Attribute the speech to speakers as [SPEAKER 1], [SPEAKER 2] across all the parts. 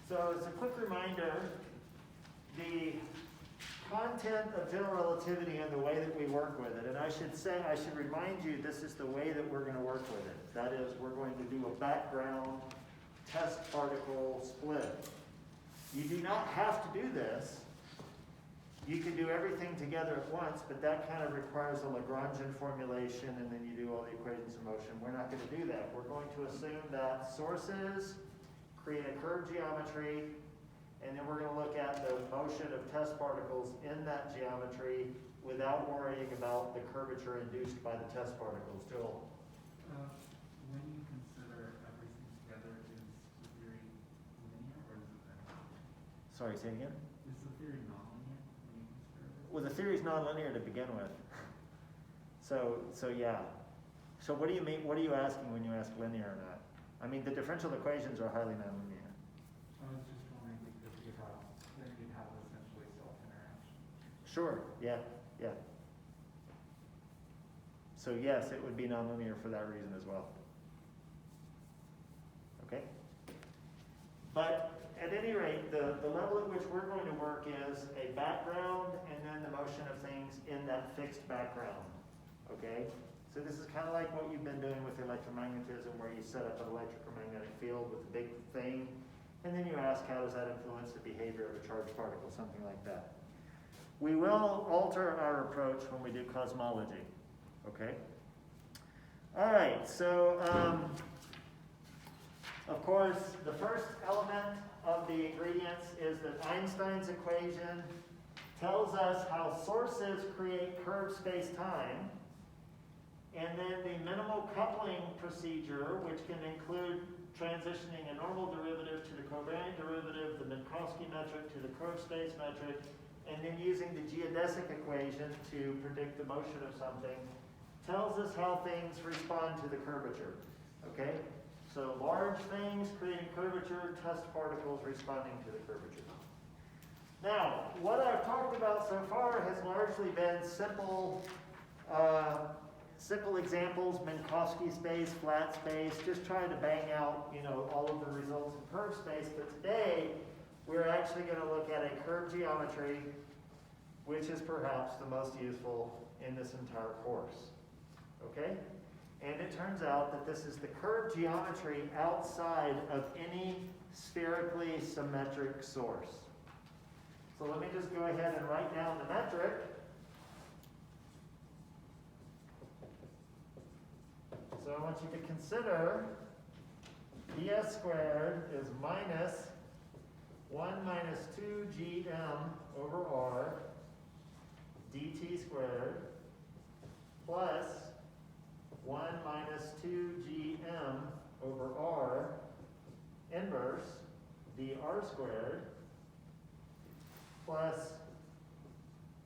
[SPEAKER 1] So as a quick reminder, the content of general relativity and the way that we work with it, and I should remind you this is the way that we're going to work with it. That is, we're going to do a background test particle split. You do not have to do this. You can do everything together at once, but that kind of requires a Lagrangian formulation, and then you do all the equations of motion. We're not going to do that. We're going to assume that sources create a curved geometry, and then we're going to look at the motion of test particles in that geometry without worrying about the curvature induced by the test particles. Joel?
[SPEAKER 2] When you consider everything together, is the theory linear or is it nonlinear?
[SPEAKER 1] Sorry, say it again?
[SPEAKER 2] Is the theory nonlinear when you consider it?
[SPEAKER 1] Well, the theory is nonlinear to begin with. So yeah. So what do you mean? What are you asking when you ask linear or not? I mean, the differential equations are highly nonlinear.
[SPEAKER 2] I was just wondering because you have essentially self-interaction.
[SPEAKER 1] Sure. Yeah. Yeah. So yes, it would be nonlinear for that reason as well. Okay? But at any rate, the level at which we're going to work is a background and then the motion of things in that fixed background. Okay? So this is kind of like what you've been doing with electromagnetism, where you set up an electromagnetic field with a big thing, and then you ask how does that influence the behavior of a charged particle, something like that. We will alter our approach when we do cosmology. Okay? All right, so of course, the first element of the ingredients is that Einstein's equation tells us how sources create curved space-time, and then the minimal coupling procedure, which can include transitioning a normal derivative to the covariant derivative, the Minkowski metric to the curved space metric, and then using the geodesic equation to predict the motion of something, tells us how things respond to the curvature. Okay? So large things creating curvature, test particles responding to the curvature. Now, what I've talked about so far has largely been simple examples, Minkowski space, flat space, just trying to bang out, all of the results in curved space. But today, we're actually going to look at a curved geometry, which is perhaps the most useful in this entire course. Okay? And it turns out that this is the curved geometry outside of any spherically symmetric source. So let me just go ahead and write down the metric. So I want you to consider ds squared is minus 1 minus 2gm over r dt squared plus 1 minus 2gm over r inverse dr squared plus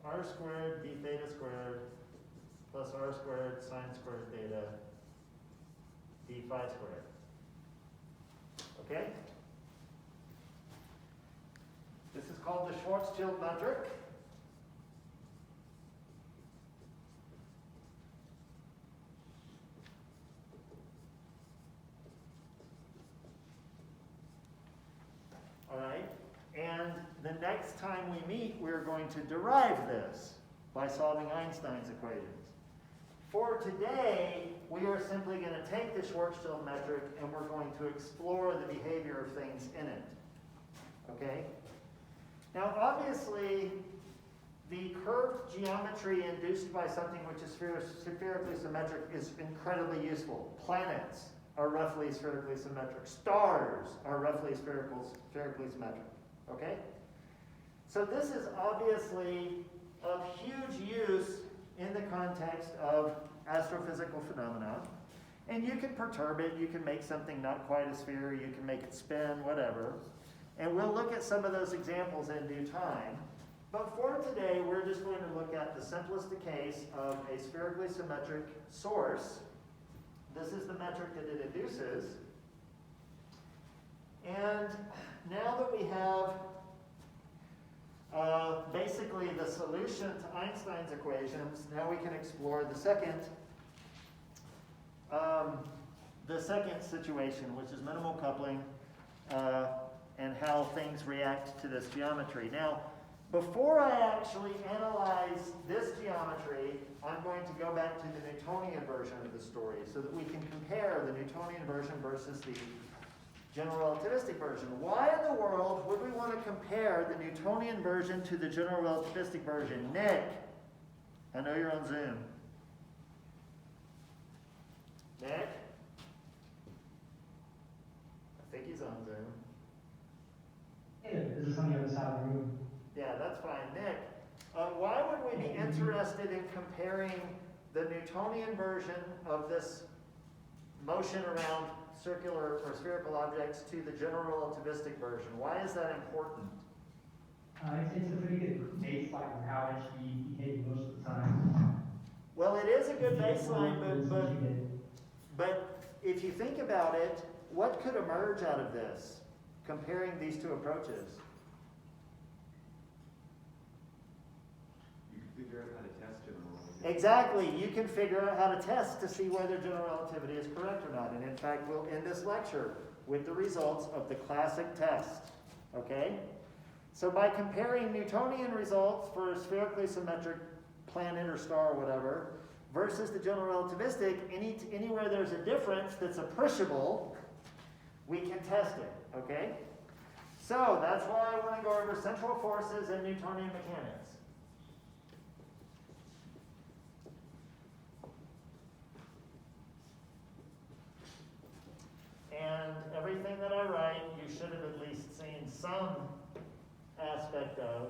[SPEAKER 1] r squared d theta squared plus r squared sine squared theta d phi squared. Okay? This is called the Schwarzschild metric. All right? And the next time we meet, we're going to derive this by solving Einstein's equations. For today, we are simply going to take the Schwarzschild metric and we're going to explore the behavior of things in it. Okay? Now, obviously, the curved geometry induced by something which is spherically symmetric is incredibly useful. Planets are roughly spherically symmetric. Stars are roughly spherically symmetric. Okay? So this is obviously of huge use in the context of astrophysical phenomena. And you can perturb it, you can make something not quite a sphere, you can make it spin, whatever. And we'll look at some of those examples in due time. But for today, we're just going to look at the simplest case of a spherically symmetric source. This is the metric that it induces. And now that we have basically the solution to Einstein's equations, now we can explore the second situation, which is minimal coupling, and how things react to this geometry. Now, before I actually analyze this geometry, I'm going to go back to the Newtonian version of the story so that we can compare the Newtonian version versus the general relativistic version. Why in the world would we want to compare the Newtonian version to the general relativistic version? Nick, I know you're on Zoom. Nick? I think he's on Zoom.
[SPEAKER 3] Hey, this is on the other side of the room.
[SPEAKER 1] Yeah, that's fine. Nick, why would we be interested in comparing the Newtonian version of this motion around circular or spherical objects to the general relativistic version? Why is that important?
[SPEAKER 3] It's a pretty good baseline on how it should be behaving most of the time.
[SPEAKER 1] Well, it is a good baseline, but if you think about it, what could emerge out of this, comparing these two approaches?
[SPEAKER 4] Figure out how to test general relativity.
[SPEAKER 1] Exactly. You can figure out how to test to see whether general relativity is correct or not. And in fact, we'll end this lecture with the results of the classic test. Okay? So by comparing Newtonian results for a spherically symmetric planet or star or whatever versus the general relativistic, anywhere there's a difference that's appreciable, we can test it. Okay? So that's why I want to go over central forces and Newtonian mechanics. And everything that I write, you should have at least seen some aspect of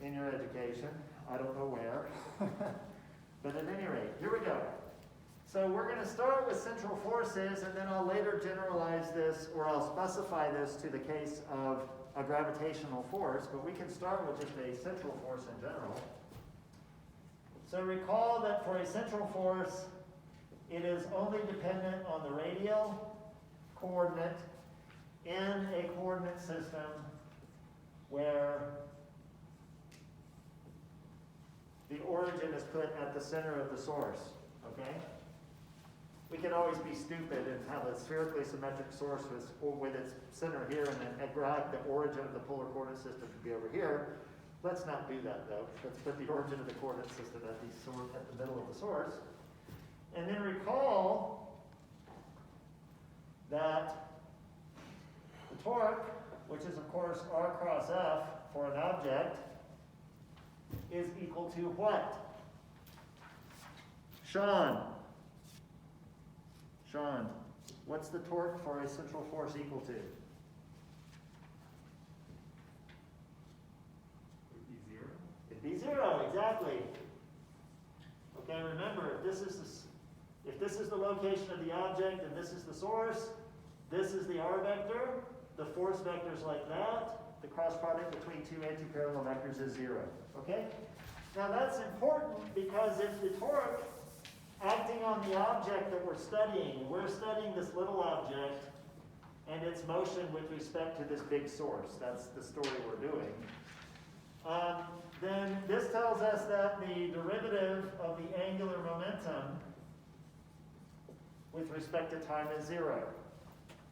[SPEAKER 1] in your education. I don't know where. But at any rate, here we go. So we're going to start with central forces, and then I'll later generalize this, or I'll specify this to the case of a gravitational force, but we can start with just a central force in general. So recall that for a central force, it is only dependent on the radial coordinate in a coordinate system where the origin is put at the center of the source, okay? We can always be stupid and have a spherically symmetric source with its center here and then grab the origin of the polar coordinate system to be over here. Let's not do that though. Let's put the origin of the coordinate system at the middle of the source. And then recall that the torque, which is of course R cross F for an object, is equal to what? Sean, what's the torque for a central force equal to?
[SPEAKER 2] Would be zero.
[SPEAKER 1] It'd be zero, exactly. Okay, remember, if this is the location of the object and this is the source, this is the R vector, the force vector is like that, the cross product between two antiparallel vectors is zero. Okay? Now that's important because if the torque acting on the object that we're studying this little object and its motion with respect to this big source, that's the story we're doing, then this tells us that the derivative of the angular momentum with respect to time is zero.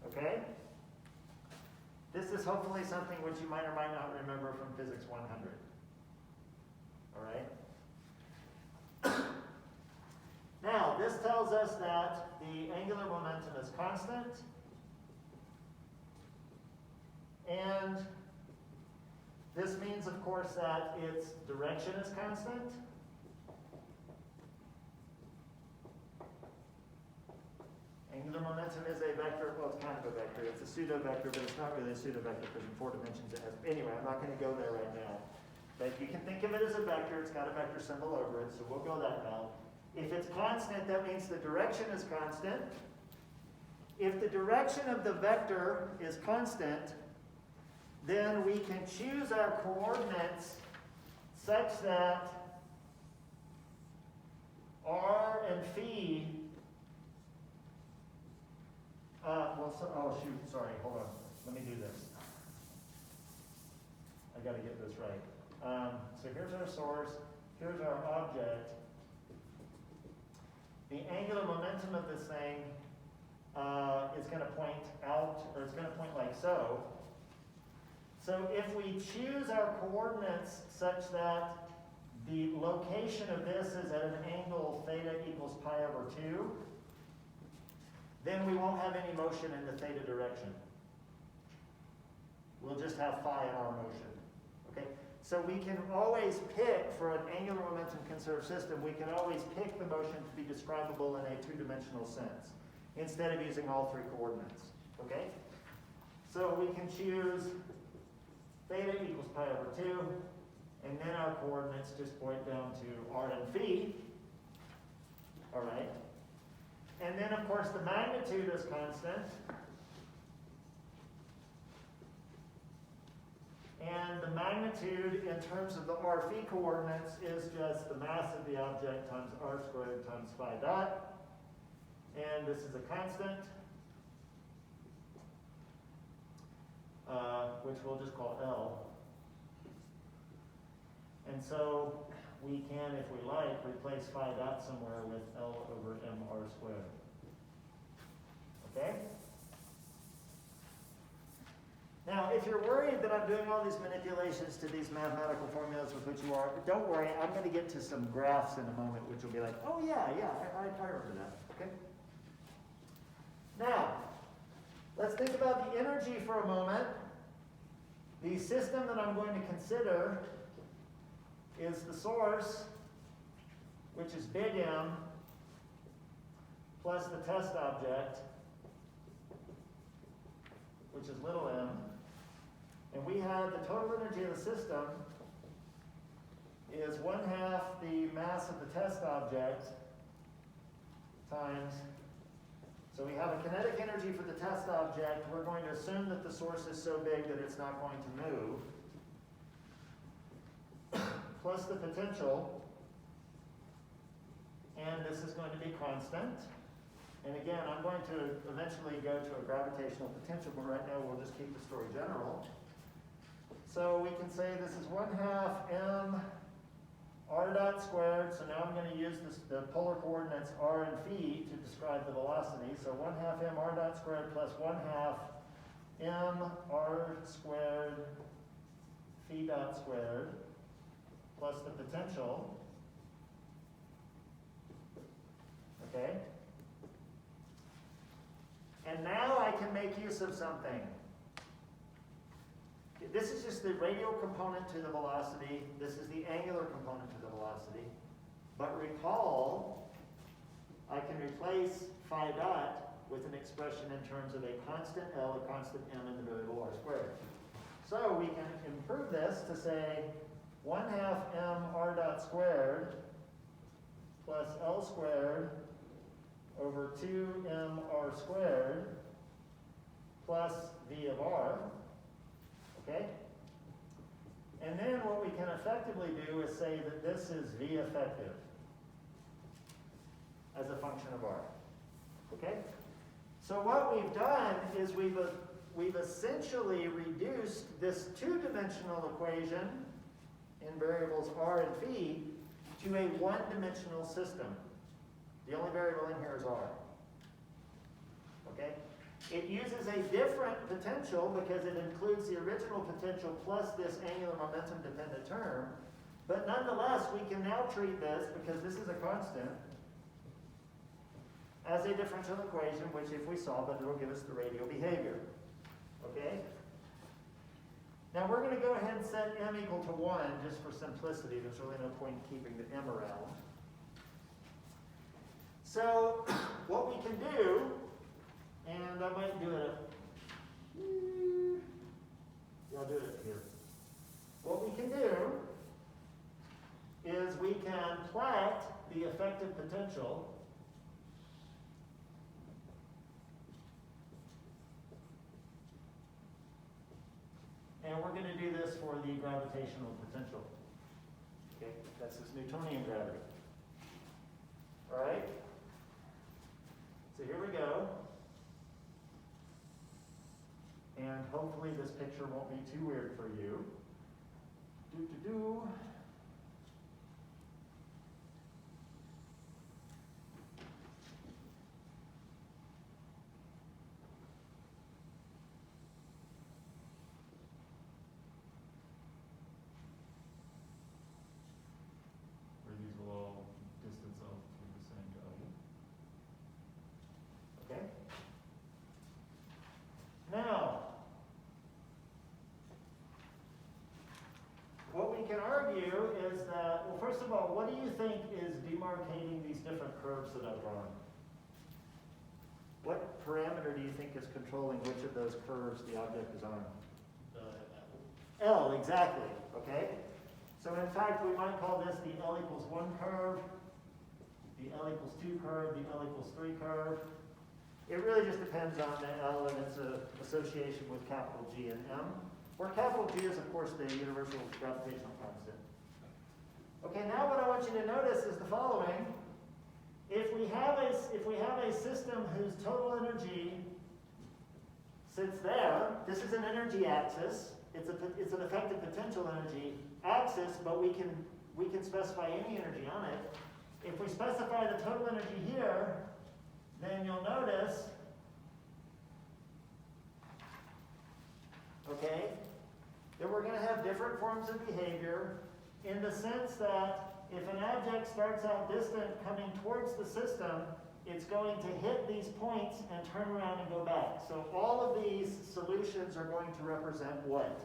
[SPEAKER 1] Okay? This is hopefully something which you might or might not remember from Physics 100. All right? Now, this tells us that the angular momentum is constant, and this means, of course, that its direction is constant. Angular momentum is a vector. Well, it's kind of a vector. It's a pseudo-vector, but it's not really a pseudo-vector because in 4 dimensions it has. Anyway, I'm not going to go there right now. But you can think of it as a vector. It's got a vector symbol over it, so we'll go that route. If it's constant, that means the direction is constant. If the direction of the vector is constant, then we can choose our coordinates such that R and phi, hold on. Let me do this. I got to get this right. So here's our source, here's our object. The angular momentum of this thing is going to point out, or it's going to point like so. So if we choose our coordinates such that the location of this is at an angle theta equals pi over 2, then we won't have any motion in the theta direction. We'll just have phi in our motion. Okay? So we can always pick, for an angular momentum conserved system, we can always pick the motion to be describable in a two-dimensional sense, instead of using all three coordinates. Okay? So we can choose theta equals pi over 2, and then our coordinates just point down to r and phi. All right? And then, of course, the magnitude is constant. And the magnitude in terms of the r phi coordinates is just the mass of the object times r squared times phi dot. And this is a constant, which we'll just call L. And so we can, if we like, replace phi dot somewhere with L over mr squared. Okay? Now, if you're worried that I'm doing all these manipulations to these mathematical formulas with which you are, don't worry, I'm going to get to some graphs in a moment which will be like, oh yeah, I remember that. Okay? Now, let's think about the energy for a moment. The system that I'm going to consider is the source, which is big M, plus the test object, which is little m. And we have the total energy of the system is 1/2 the mass of the test object times, so we have a kinetic energy for the test object. We're going to assume that the source is so big that it's not going to move, plus the potential, and this is going to be constant. And again, I'm going to eventually go to a gravitational potential, but right now we'll just keep the story general. So we can say this is 1/2 m r dot squared. So now I'm going to use the polar coordinates r and phi to describe the velocity. So 1/2 m r dot squared plus 1/2 m r squared phi dot squared plus the potential. Okay? And now I can make use of something. This is just the radial component to the velocity. This is the angular component to the velocity. But recall, I can replace phi dot with an expression in terms of a constant L, a constant M, and the variable r squared. So we can improve this to say 1/2 m r dot squared plus L squared over 2 mr squared plus v of r, okay? And then what we can effectively do is say that this is v effective as a function of r, okay? So what we've done is we've essentially reduced this two-dimensional equation in variables r and phi to a one-dimensional system. The only variable in here is r. Okay? It uses a different potential because it includes the original potential plus this angular momentum dependent term. But nonetheless, we can now treat this, because this is a constant, as a differential equation, which if we solve it, it will give us the radial behavior. Okay? Now we're going to go ahead and set m equal to 1 just for simplicity. There's really no point in keeping the m around. So what we can do, and I might do it, I'll do it here. What we can do is we can plot the effective potential and we're going to do this for the gravitational potential. Okay, that's this Newtonian gravity. All right? So here we go. And hopefully this picture won't be too weird for you. you is that, well, first of all, what do you think is demarcating these different curves that I've drawn? What parameter do you think is controlling which of those curves the object is on? L, exactly, okay? So in fact, we might call this the L equals 1 curve, the L equals 2 curve, the L equals 3 curve. It really just depends on the L and its association with capital G and M, where capital G is, of course, the universal gravitational constant. Okay, now what I want you to notice is the following. If we have a system whose total energy sits there, this is an energy axis. It's an effective potential energy axis, but we can specify any energy on it. If we specify the total energy here, then you'll notice, okay, that we're going to have different forms of behavior in the sense that if an object starts out distant coming towards the system, it's going to hit these points and turn around and go back. So all of these solutions are going to represent what?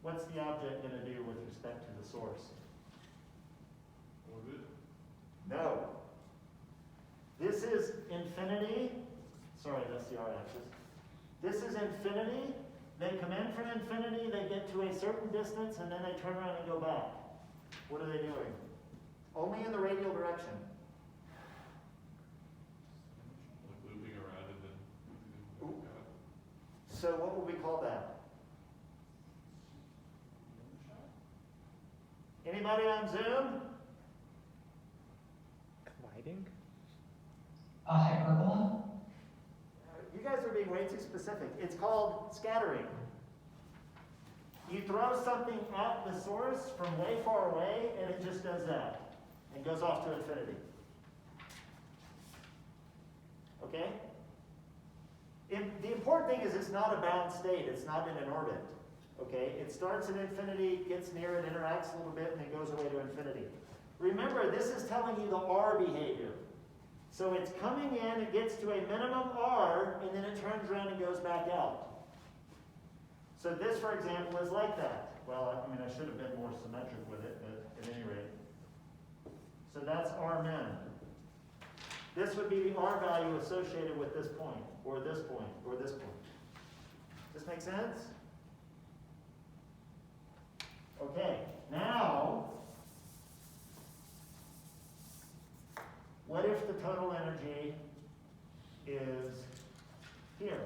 [SPEAKER 1] What's the object going to do with respect to the source?
[SPEAKER 2] Orbit?
[SPEAKER 1] No. This is infinity. Sorry, that's the r-axis. This is infinity. They come in from infinity, they get to a certain distance, and then they turn around and go back. What are they doing? Only in the radial direction.
[SPEAKER 2] Like looping around and then looping back out.
[SPEAKER 1] So what would we call that? Anybody on Zoom?
[SPEAKER 5] Colliding?
[SPEAKER 3] Hyperbola?
[SPEAKER 1] You guys are being way too specific. It's called scattering. You throw something at the source from way far away, and it just does that. And goes off to infinity. Okay? The important thing is it's not a bound state. It's not in an orbit. Okay? It starts at infinity, gets near it, interacts a little bit, and then goes away to infinity. Remember, this is telling you the R behavior. So it's coming in, it gets to a minimum R, and then it turns around and goes back out. So this, for example, is like that. Well, I mean, I should have been more symmetric with it, but at any rate. So that's R min. This would be the R value associated with this point, or this point, or this point. Does this make sense? Okay, now, what if the total energy is here?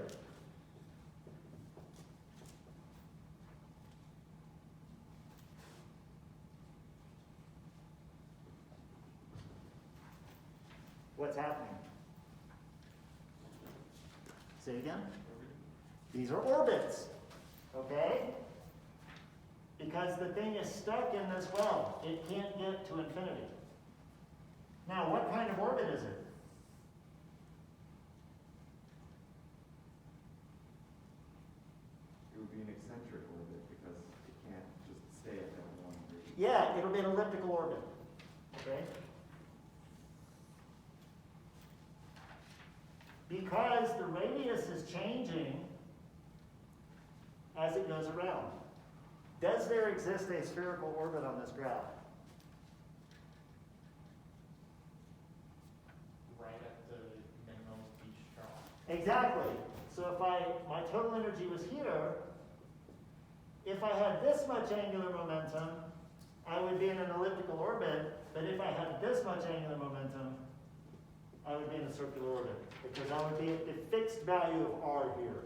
[SPEAKER 1] What's happening? Say it again. These are orbits, okay? Because the thing is stuck in this well. It can't get to infinity. Now, what kind of orbit is it?
[SPEAKER 4] It would be an eccentric orbit because it can't just stay at that one radius.
[SPEAKER 1] Yeah, it'll be an elliptical orbit, okay? Because the radius is changing as it goes around. Does there exist a spherical orbit on this graph?
[SPEAKER 5] Right at the minimum each trough.
[SPEAKER 1] Exactly. So if my total energy was here, if I had this much angular momentum, I would be in an elliptical orbit, but if I had this much angular momentum, I would be in a circular orbit, because I would be at the fixed value of R here.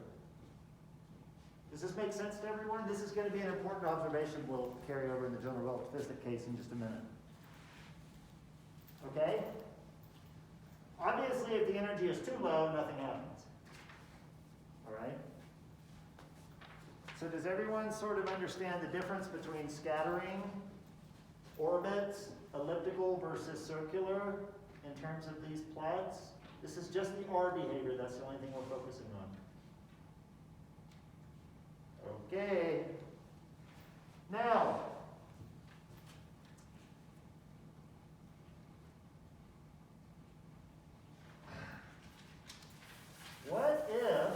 [SPEAKER 1] Does this make sense to everyone? This is going to be an important observation we'll carry over in the general relativistic case in just a minute. Okay? Obviously, if the energy is too low, nothing happens. All right? So does everyone sort of understand the difference between scattering, orbits, elliptical versus circular in terms of these plots? This is just the R behavior. That's the only thing we're focusing on. Okay. Now, what if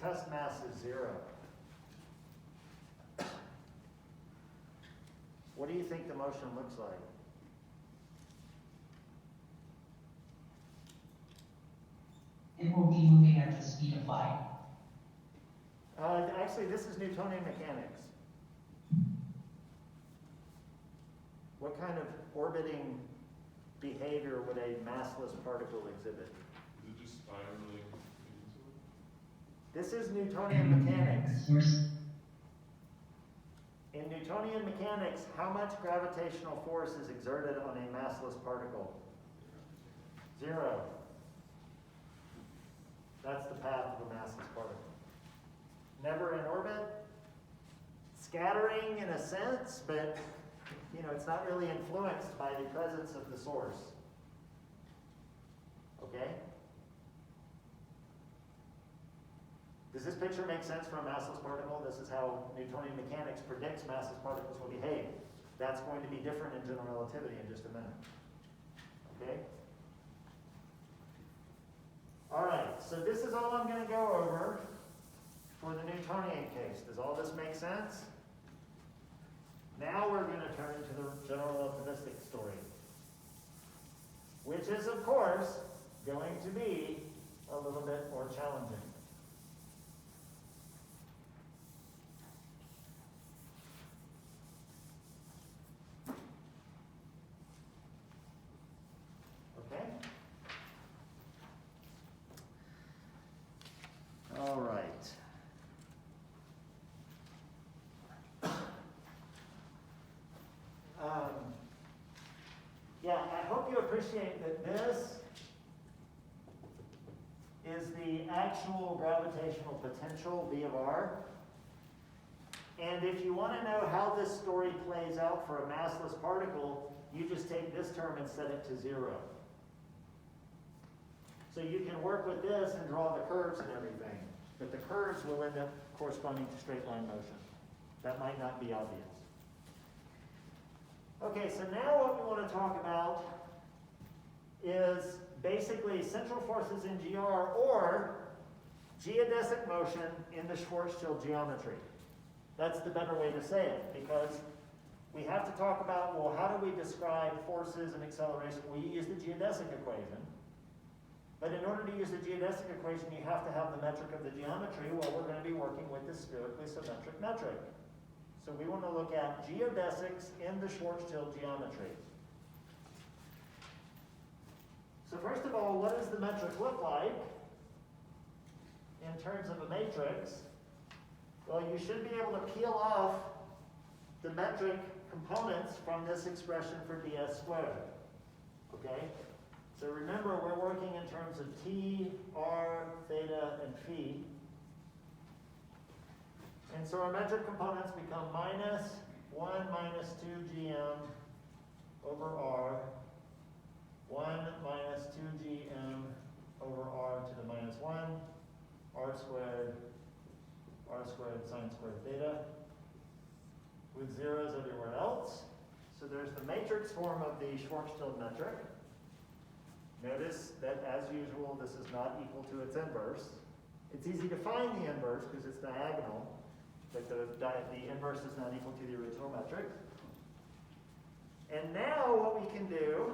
[SPEAKER 1] test mass is 0. What do you think the motion looks like?
[SPEAKER 6] It will be moving at the speed of light.
[SPEAKER 1] Actually, this is Newtonian mechanics. What kind of orbiting behavior would a massless particle exhibit?
[SPEAKER 7] Is it just spiraling into it?
[SPEAKER 1] This is Newtonian mechanics.
[SPEAKER 6] Force.
[SPEAKER 1] In Newtonian mechanics, how much gravitational force is exerted on a massless particle? 0. That's the path of a massless particle. Never in orbit, scattering in a sense, but it's not really influenced by the presence of the source. Okay? Does this picture make sense for a massless particle? This is how Newtonian mechanics predicts massless particles will behave. That's going to be different in general relativity in just a minute. Okay? All right, so this is all I'm going to go over for the Newtonian case. Does all this make sense? Now we're going to turn to the general relativistic story, which is, of course, going to be a little bit more challenging. Okay? All right. Yeah, I hope you appreciate that this is the actual gravitational potential V of R. And if you want to know how this story plays out for a massless particle, you just take this term and set it to 0. So you can work with this and draw the curves and everything, but the curves will end up corresponding to straight line motion. That might not be obvious. Okay, so now what we want to talk about is basically central forces in GR or geodesic motion in the Schwarzschild geometry. That's the better way to say it, because we have to talk about, well, how do we describe forces and acceleration? Well, you use the geodesic equation. But in order to use the geodesic equation, you have to have the metric of the geometry. Well, we're going to be working with the spherically symmetric metric. So we want to look at geodesics in the Schwarzschild geometry. So first of all, what does the metric look like in terms of a matrix? Well, you should be able to peel off the metric components from this expression for ds squared. Okay? So remember, we're working in terms of t, r, theta, and phi. And so our metric components become minus 1 minus 2 gm over r, 1 minus 2 gm over r to the minus 1, r squared sine squared theta, with zeros everywhere else. So there's the matrix form of the Schwarzschild metric. Notice that, as usual, this is not equal to its inverse. It's easy to find the inverse because it's diagonal, but the inverse is not equal to the original metric. And now what we can do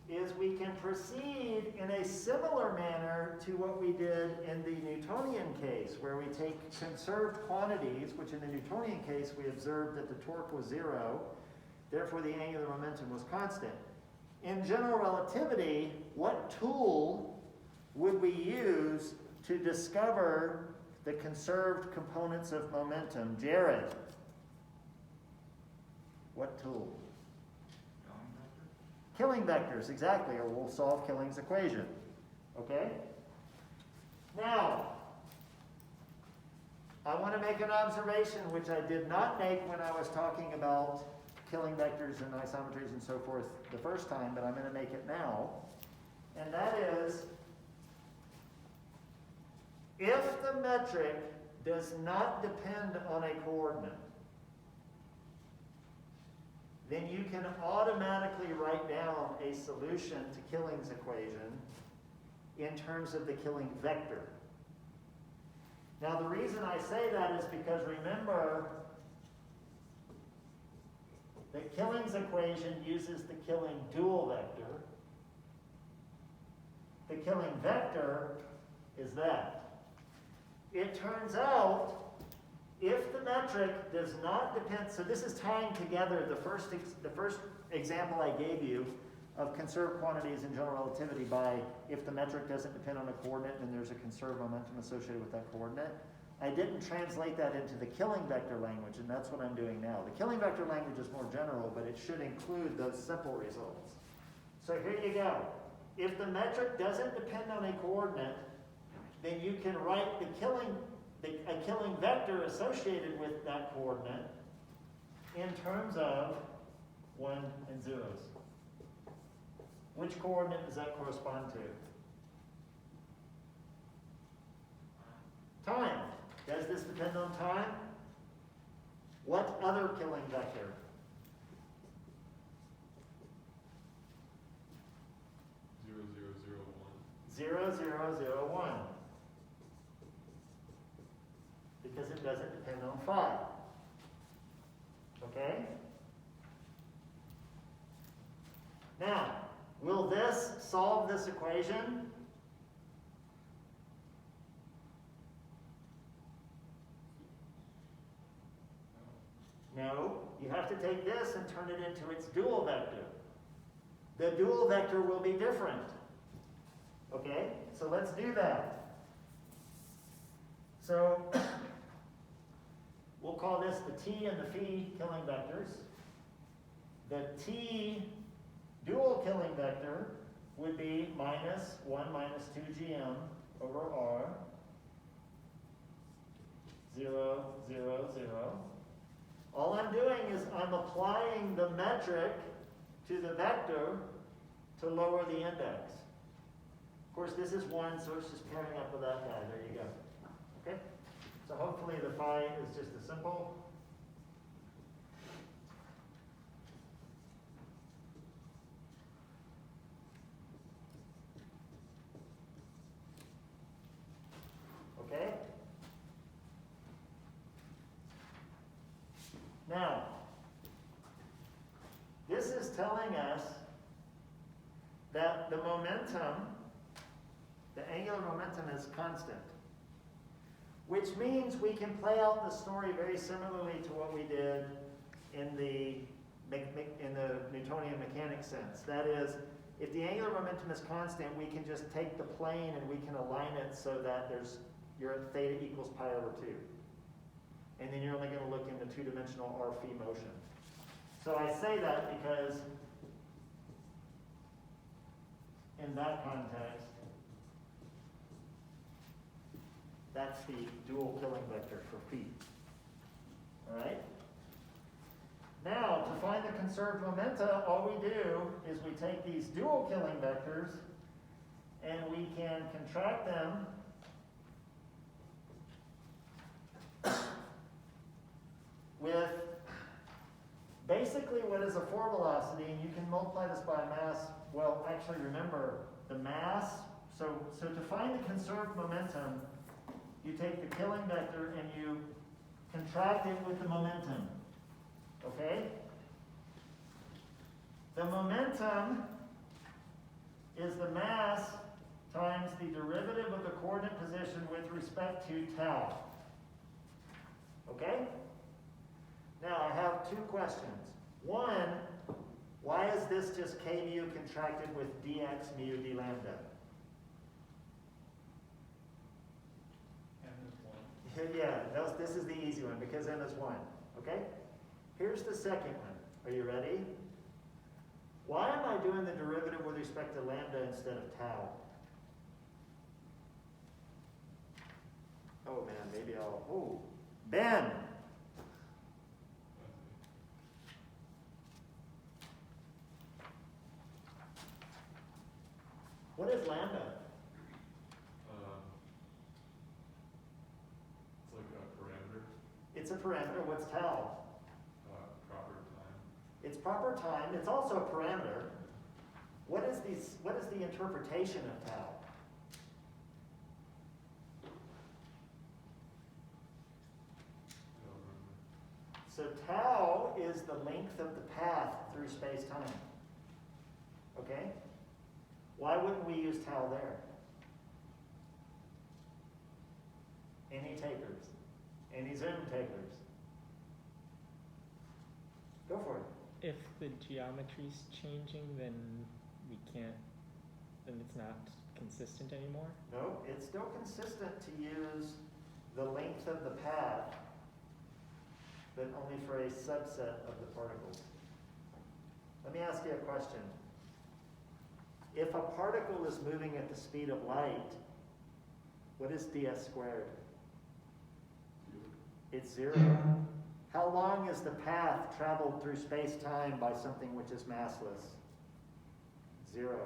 [SPEAKER 1] is we can proceed in a similar manner to what we did in the Newtonian case, where we take conserved quantities, which in the Newtonian case we observed that the torque was 0, therefore the angular momentum was constant. In general relativity, what tool would we use to discover the conserved components of momentum? Jared, what tool? Killing vectors, exactly, or we'll solve Killing's equation. Okay? Now, I want to make an observation which I did not make when I was talking about Killing vectors and isometries and so forth the first time, but I'm going to make it now. And that is, if the metric does not depend on a coordinate, then you can automatically write down a solution to Killing's equation in terms of the Killing vector. Now the reason I say that is because remember, the Killing's equation uses the Killing dual vector. The Killing vector is that. It turns out, if the metric does not depend, so this is tying together the first example I gave you of conserved quantities in general relativity by if the metric doesn't depend on a coordinate and there's a conserved momentum associated with that coordinate. I didn't translate that into the Killing vector language, and that's what I'm doing now. The Killing vector language is more general, but it should include those simple results. So here you go. If the metric doesn't depend on a coordinate, then you can write a Killing vector associated with that coordinate in terms of 1 and zeros. Which coordinate does that correspond to? Time. Does this depend on time? What other Killing vector?
[SPEAKER 7] 0, 0, 0, 1.
[SPEAKER 1] 0, 0, 0, 1. Because it doesn't depend on 5. Okay? Now, will this solve this equation? No. You have to take this and turn it into its dual vector. The dual vector will be different. Okay? So let's do that. So we'll call this the T and the phi Killing vectors. The T dual Killing vector would be minus 1 minus 2gm over r, 0, 0, 0. All I'm doing is I'm applying the metric to the vector to lower the index. Of course, this is 1, so it's just pairing up with that guy. There you go. Okay? So hopefully the phi is just as simple. Okay? Now, this is telling us that the momentum, the angular momentum, is constant. Which means we can play out the story very similarly to what we did in the Newtonian mechanics sense. That is, if the angular momentum is constant, we can just take the plane and we can align it so that you're at theta equals pi over 2. And then you're only going to look in the two-dimensional r phi motion. So I say that because in that context, that's the dual Killing vector for phi. All right? Now, to find the conserved momenta, all we do is we take these dual Killing vectors and we can contract them with basically what is a 4 velocity, and you can multiply this by mass. Well, actually remember the mass. So to find the conserved momentum, you take the Killing vector and you contract it with the momentum. Okay? The momentum is the mass times the derivative of the coordinate position with respect to tau. Okay? Now I have 2 questions. One, why is this just k mu contracted with dx mu d lambda?
[SPEAKER 5] N is 1.
[SPEAKER 1] Yeah, this is the easy one because n is 1. Okay? Here's the second one. Are you ready? Why am I doing the derivative with respect to lambda instead of tau? Oh man, maybe Ben! What is lambda?
[SPEAKER 7] It's like a parameter,
[SPEAKER 1] It's a parameter. What's tau?
[SPEAKER 7] proper time.
[SPEAKER 1] It's proper time. It's also a parameter. What is the interpretation of tau? is the length of the path through space-time? Okay? Why wouldn't we use tau there? Any takers? Any Zoom takers? Go for it.
[SPEAKER 5] If the geometry's changing, then it's not consistent anymore?
[SPEAKER 1] No, it's still consistent to use the length of the path, but only for a subset of the particles. Let me ask you a question. If a particle is moving at the speed of light, what is ds squared? It's 0. How long is the path traveled through space-time by something which is massless? 0.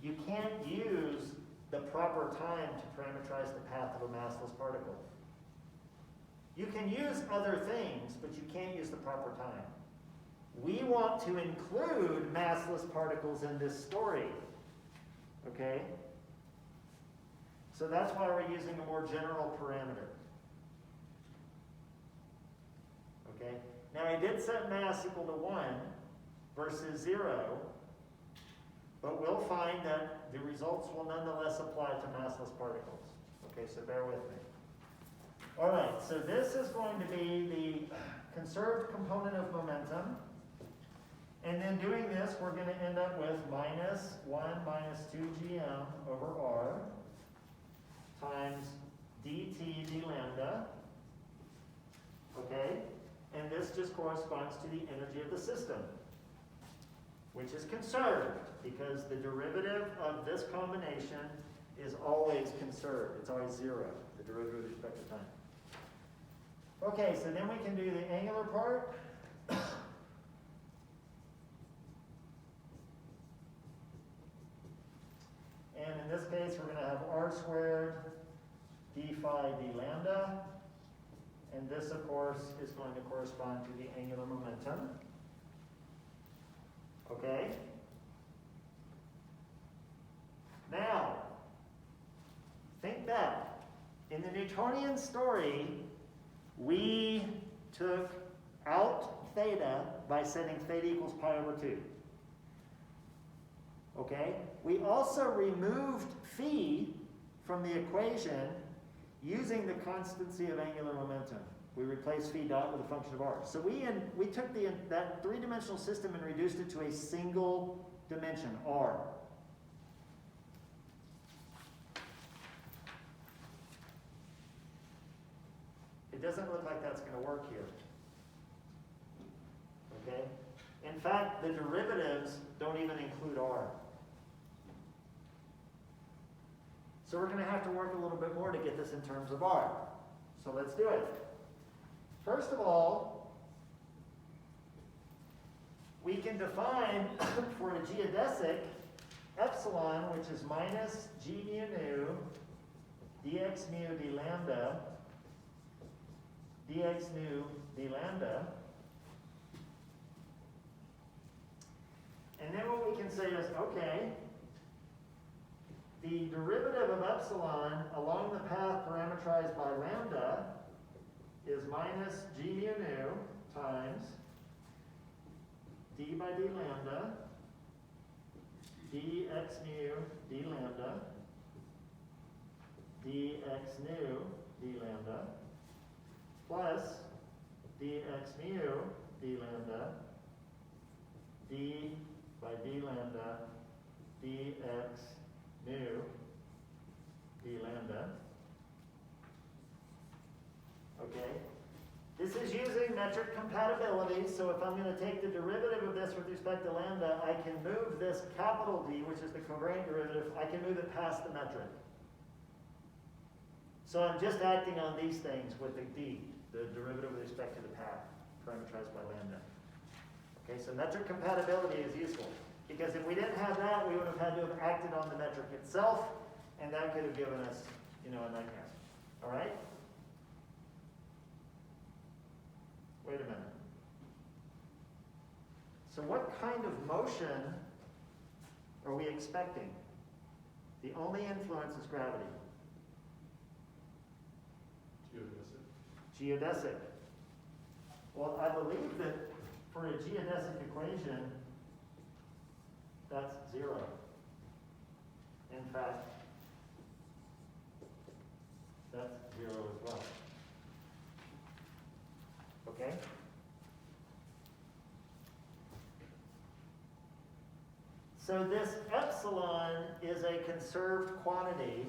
[SPEAKER 1] You can't use the proper time to parameterize the path of a massless particle. You can use other things, but you can't use the proper time. We want to include massless particles in this story. Okay? So that's why we're using a more general parameter. Okay? Now I did set mass equal to 1 versus 0, but we'll find that the results will nonetheless apply to massless particles. Okay, so bear with me. All right, so this is going to be the conserved component of momentum. And then doing this, we're going to end up with minus 1 minus 2gm over r times dt d lambda. Okay? And this just corresponds to the energy of the system, which is conserved, because the derivative of this combination is always conserved. It's always 0, the derivative with respect to time. Okay, so then we can do the angular part. And in this case, we're going to have r squared d phi d lambda. And this, of course, is going to correspond to the angular momentum. Okay? Now, think back. In the Newtonian story, we took out theta by setting theta equals pi over 2. Okay? We also removed phi from the equation using the constancy of angular momentum. We replaced phi dot with a function of r. So we took that three-dimensional system and reduced it to a single dimension, r. It doesn't look like that's going to work here. Okay? In fact, the derivatives don't even include r. So we're going to have to work a little bit more to get this in terms of r. So let's do it. First of all, we can define for a geodesic epsilon, which is minus g mu nu dx mu d lambda dx nu d lambda. And then what we can say is, okay, the derivative of epsilon along the path parameterized by lambda is minus g mu nu times d by d lambda dx mu d lambda dx nu d lambda plus dx mu d lambda d by d lambda dx nu d lambda. Okay? This is using metric compatibility, so if I'm going to take the derivative of this with respect to lambda, I can move this capital D, which is the covariant derivative, I can move it past the metric. So I'm just acting on these things with the D, the derivative with respect to the path, parameterized by lambda. Okay, so metric compatibility is useful, because if we didn't have that, we would have had to have acted on the metric itself, and that could have given us, a nightmare. All right? Wait a minute. So what kind of motion are we expecting? The only influence is gravity.
[SPEAKER 7] Geodesic.
[SPEAKER 1] Geodesic. Well, I believe that for a geodesic equation, that's 0. In fact, that's 0 as well. Okay? So this epsilon is a conserved quantity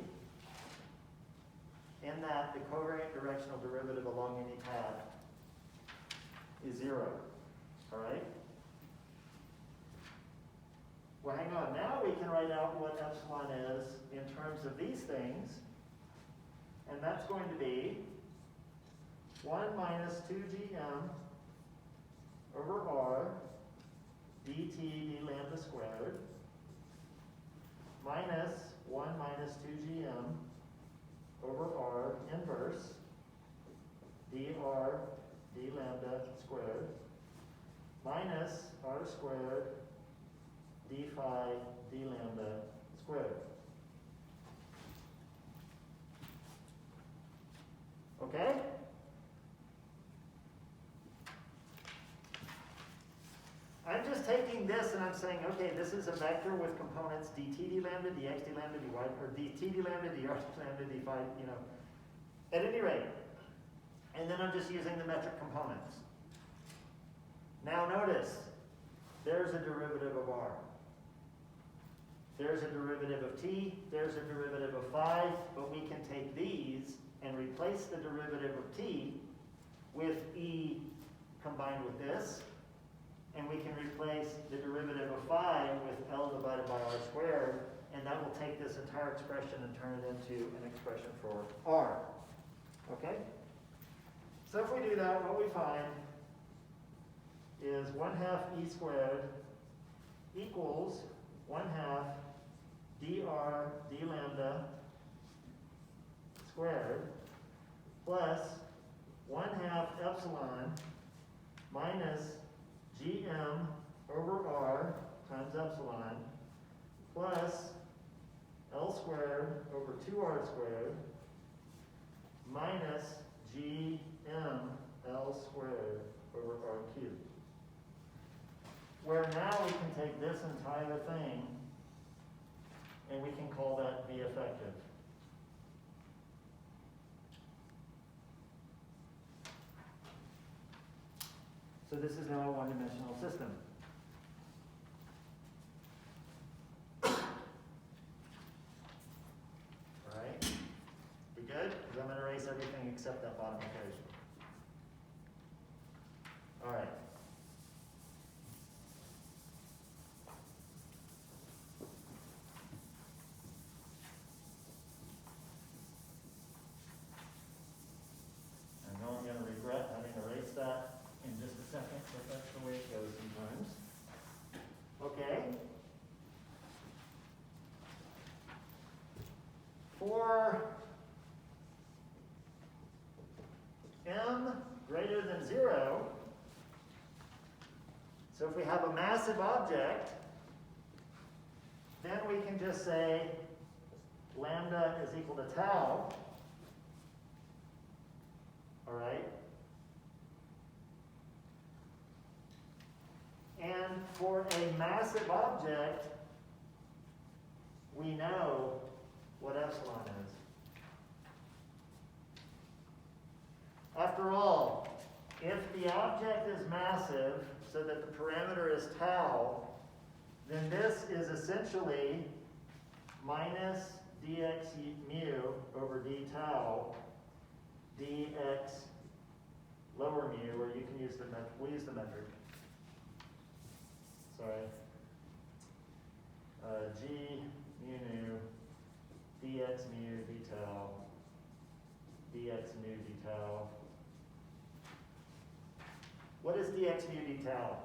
[SPEAKER 1] in that the covariant directional derivative along any path is 0. All right? Well, hang on. Now we can write out what epsilon is in terms of these things. And that's going to be 1 minus 2gm over r dt d lambda squared minus 1 minus 2gm over r inverse dr d lambda squared minus r squared d phi d lambda squared. Okay? I'm just taking this and I'm saying, okay, this is a vector with components dt d lambda, dx d lambda, dy, or dt d lambda, dr d lambda, d phi, you know, at any rate. And then I'm just using the metric components. Now notice, there's a derivative of r. There's a derivative of t, there's a derivative of phi, but we can take these and replace the derivative of t with e combined with this, and we can replace the derivative of phi with L divided by r squared, and that will take this entire expression and turn it into an expression for r. Okay? So if we do that, what we find is 1/2 e squared equals 1/2 dr d lambda squared plus 1/2 epsilon minus gm over r times epsilon plus L squared over 2r squared minus gm L squared over r cubed. Where now we can take this entire thing and we can call that V effective. So this is now a one-dimensional system. All right? We good? Because I'm going to erase everything except that bottom equation. All right. I know I'm going to regret having erased that in just a second, but that's the way it goes sometimes. Okay. For m greater than 0, so if we have a massive object, then we can just say lambda is equal to tau. All right? And for a massive object, we know what epsilon is. After all, if the object is massive, so that the parameter is tau, then this is essentially minus dx mu over d tau dx lower mu, or you can use the metric. We'll use the metric. Sorry. G mu nu dx mu d tau dx mu d tau. What is dx mu d tau?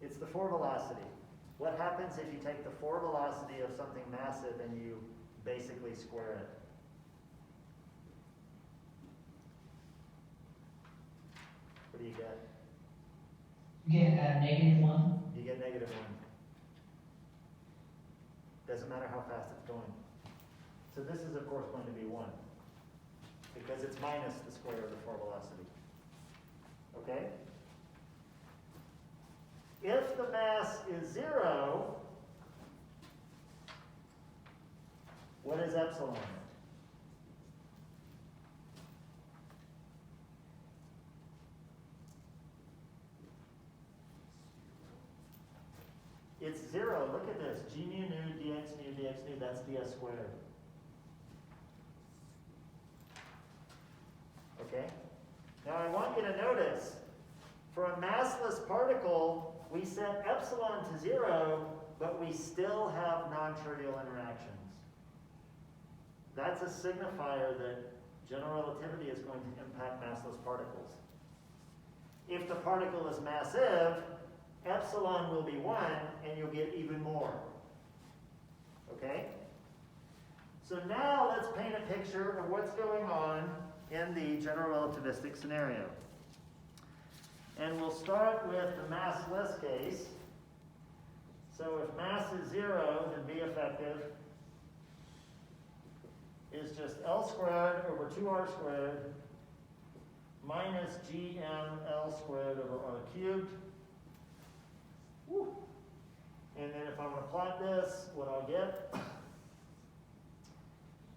[SPEAKER 1] It's the 4 velocity. What happens if you take the 4 velocity of something massive and you basically square it? What do you get?
[SPEAKER 6] You get -1.
[SPEAKER 1] You get -1. Doesn't matter how fast it's going. So this is of course going to be 1, because it's minus the square of the floor velocity. Okay? If the mass is 0, what is epsilon? It's 0. Look at this. G mu nu, dx nu, that's ds squared. Okay? Now I want you to notice, for a massless particle, we set epsilon to 0, but we still have non-trivial interactions. That's a signifier that general relativity is going to impact massless particles. If the particle is massive, epsilon will be 1, and you'll get even more. Okay? So now let's paint a picture of what's going on in the general relativistic scenario. And we'll start with the massless case. So if mass is 0, then B effective is just L squared over 2R squared minus GML squared over R cubed. Woo. And then if I want to plot this, what I'll get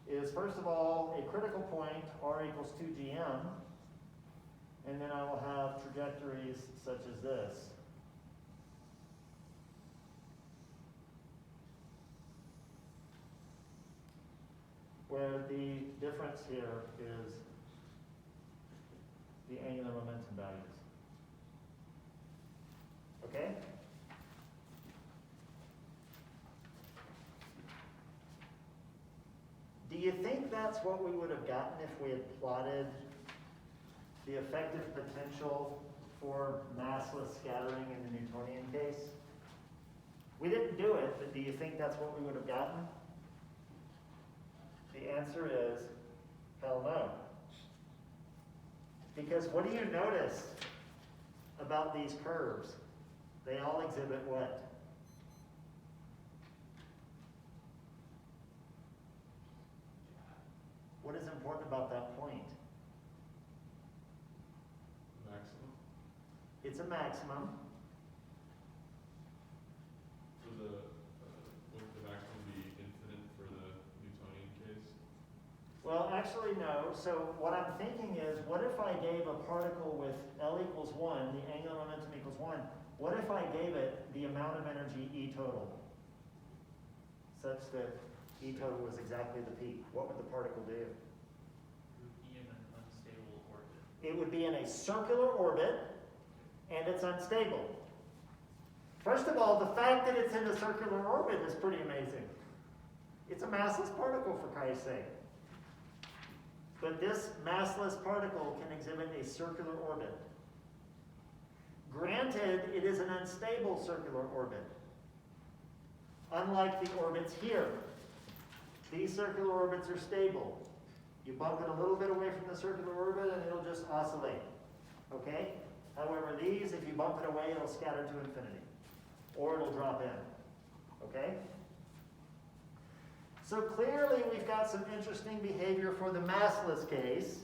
[SPEAKER 1] is, first of all, a critical point, R equals 2GM. And then I will have trajectories such as this. Where the difference here is the angular momentum values. Okay? Do you think that's what we would have gotten if we had plotted the effective potential for massless scattering in the Newtonian case? We didn't do it, but do you think that's what we would have gotten? The answer is, hell no. Because what do you notice about these curves? They all exhibit what? What is important about that point?
[SPEAKER 7] Maximum.
[SPEAKER 1] It's a maximum.
[SPEAKER 7] For the, would the maximum be infinite for the Newtonian case?
[SPEAKER 1] Well, actually, no. So what I'm thinking is, what if I gave a particle with L equals 1, the angular momentum equals 1, what if I gave it the amount of energy E total, such that E total was exactly the peak? What would the particle do?
[SPEAKER 2] It would be in an unstable orbit.
[SPEAKER 1] It would be in a circular orbit, and it's unstable. First of all, the fact that it's in a circular orbit is pretty amazing. It's a massless particle, for Christ's sake. But this massless particle can exhibit a circular orbit. Granted, it is an unstable circular orbit, unlike the orbits here. These circular orbits are stable. You bump it a little bit away from the circular orbit and it'll just oscillate. Okay? However, these, if you bump it away, it'll scatter to infinity. Or it'll drop in. Okay? So clearly we've got some interesting behavior for the massless case.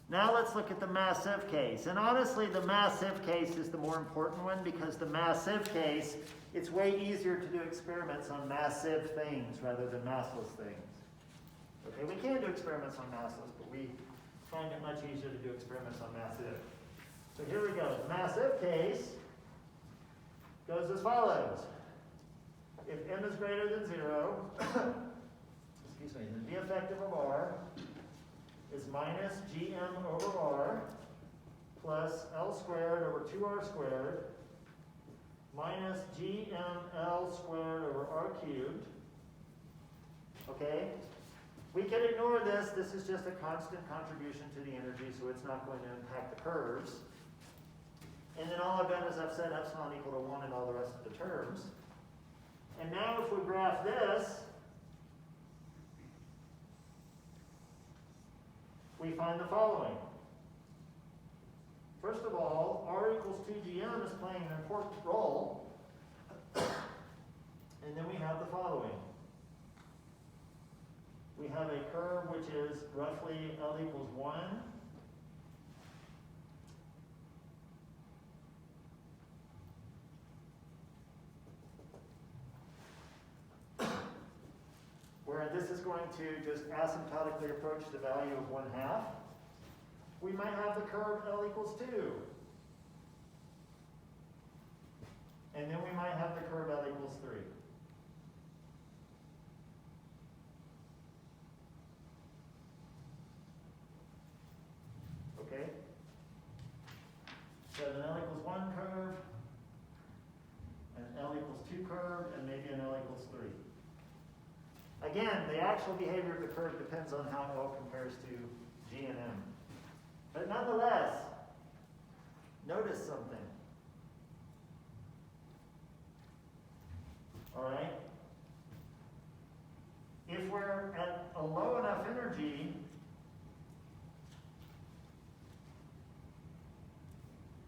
[SPEAKER 1] Now let's look at the massive case. And honestly, the massive case is the more important one, because the massive case, it's way easier to do experiments on massive things rather than massless things. Okay, we can do experiments on massless, but we find it much easier to do experiments on massive. So here we go. The massive case goes as follows. If m is greater than 0, excuse me, then the effective of R is minus gm over r plus L squared over 2R squared minus GML squared over R cubed. Okay? We can ignore this. This is just a constant contribution to the energy, so it's not going to impact the curves. And then all I've done is I've set epsilon equal to 1 in all the rest of the terms. And now if we graph this, we find the following. First of all, R equals 2GM is playing an important role. And then we have the following. we have a curve which is roughly L equals 1. Where this is going to just asymptotically approach the value of 1/2. We might have the curve L equals 2. And then we might have the curve L equals 3. Okay? So an L equals 1 curve, an L equals 2 curve, and maybe an L equals 3. Again, the actual behavior of the curve depends on how L compares to G and M. But nonetheless, notice something. All right? If we're at a low enough energy,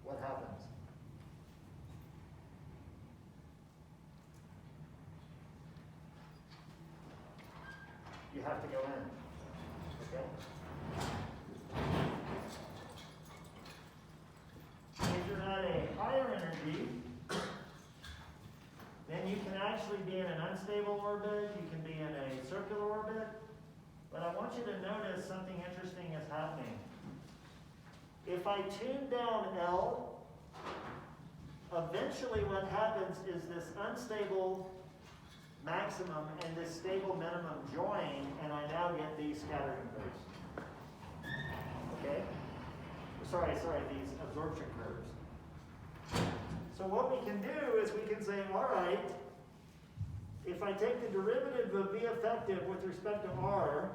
[SPEAKER 1] what happens? You have to go in. Okay? If you're at a higher energy, then you can actually be in an unstable orbit, you can be in a circular orbit. But I want you to notice something interesting is happening. If I tune down L, eventually what happens is this unstable maximum and this stable minimum join, and I now get these scattering curves. Okay? Sorry, these absorption curves. So what we can do is we can say, all right, if I take the derivative of V effective with respect to R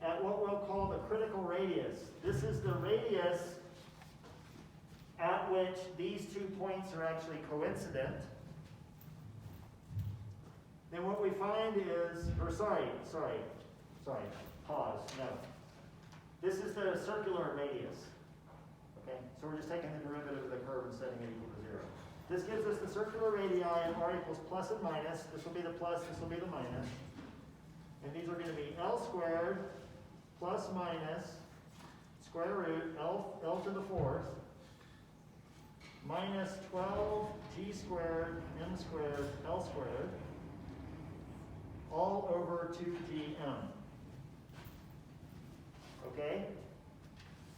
[SPEAKER 1] at what we'll call the critical radius, this is the radius at which these 2 points are actually coincident, then what we find is, pause, no. This is the circular radius. Okay, so we're just taking the derivative of the curve and setting it equal to 0. This gives us the circular radii, and R equals plus and minus. This will be the plus, this will be the minus. And these are going to be L squared plus minus square root L to the 4th minus 12 G squared M squared L squared all over 2GM. Okay?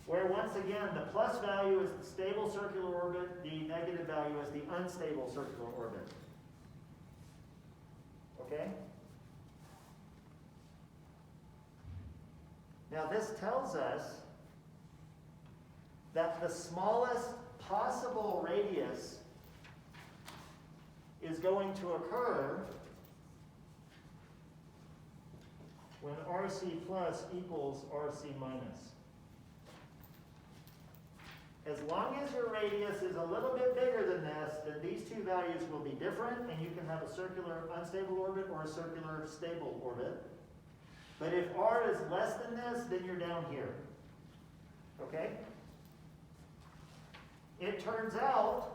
[SPEAKER 1] Where once again, the plus value is the stable circular orbit, the negative value is the unstable circular orbit. Okay? Now this tells us that the smallest possible radius is going to occur when RC plus equals RC minus. As long as your radius is a little bit bigger than this, then these two values will be different, and you can have a circular unstable orbit or a circular stable orbit. But if R is less than this, then you're down here. Okay? It turns out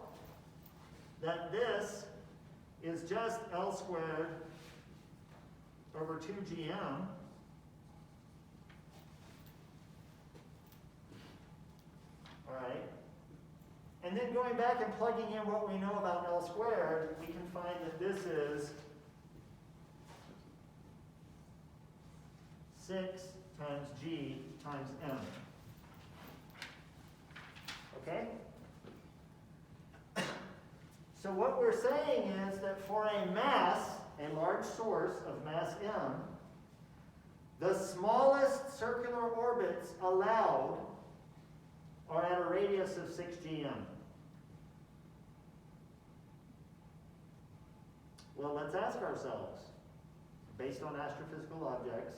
[SPEAKER 1] that this is just L squared over 2GM. All right. And then going back and plugging in what we know about L squared, we can find that this is 6 times G times M. Okay? So what we're saying is that for a mass, a large source of mass M, the smallest circular orbits allowed are at a radius of 6GM. Well, let's ask ourselves, based on astrophysical objects,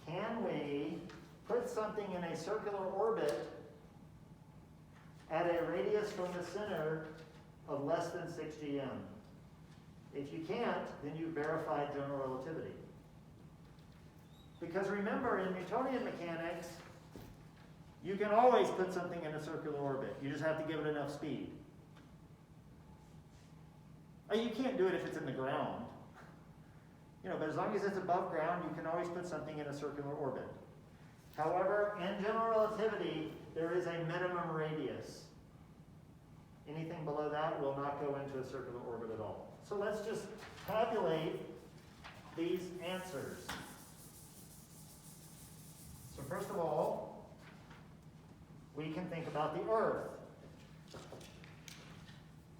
[SPEAKER 1] can we put something in a circular orbit at a radius from the center of less than 6GM? If you can't, then you've verified general relativity. Because remember, in Newtonian mechanics, you can always put something in a circular orbit. You just have to give it enough speed. You can't do it if it's in the ground. but as long as it's above ground, you can always put something in a circular orbit. However, in general relativity, there is a minimum radius. Anything below that will not go into a circular orbit at all. So let's just tabulate these answers. So first of all, we can think about the Earth.